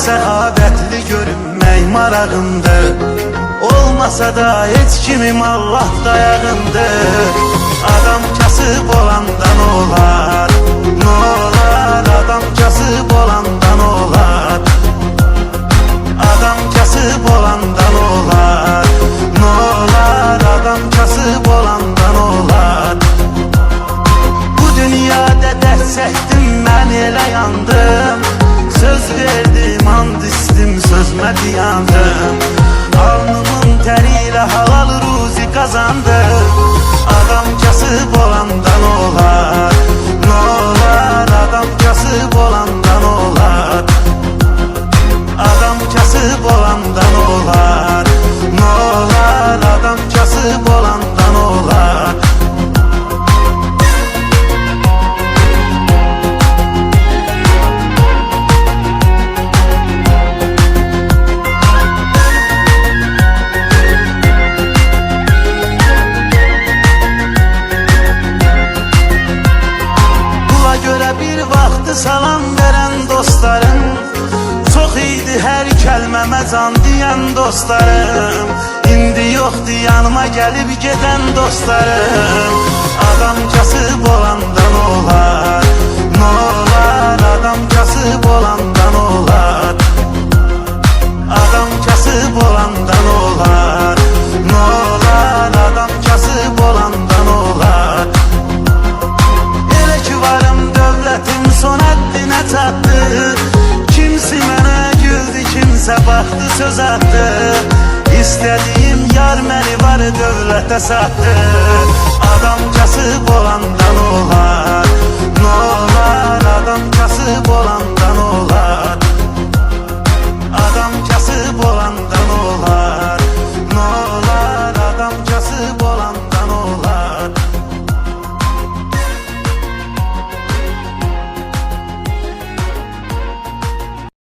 səxavətli görünmək marağımdır. Olmasa da heç kimim Allah dayağındır. Adam kasıb olandan olar, nolar. Adam kasıb olandan olar, adam kasıb olandan olar, nolar. Adam kasıb olandan olar. Bu dünyada dərd çəkdim, mən elə yandım. Söz verdim, and istim, sözmə dayandım. Alnımın təriyle halal ruzi kazandım. Adam kasıb olandan olar, nolar. Adam kasıb olandan olar, adam kasıb olandan olar, nolar. Adam kasıb olandan olar. Salam verən dostlarım çox idi, hər kəlməmə can deyən dostlarım. İndi yoxdur yanıma gəlib gedən dostlarım. Adam kasıb olandan olar, nolar. Adam kasıb olandan olar, adam kasıb olandan olar, nolar. Adam kasıb olandan olar. Elə ki varım dövlətim son həddinə çatdı. Kimsi mənə güldü, kimsə baxdı, söz attı. İstədiyim yar məni var dövlətə satdı. Adam kasıb olan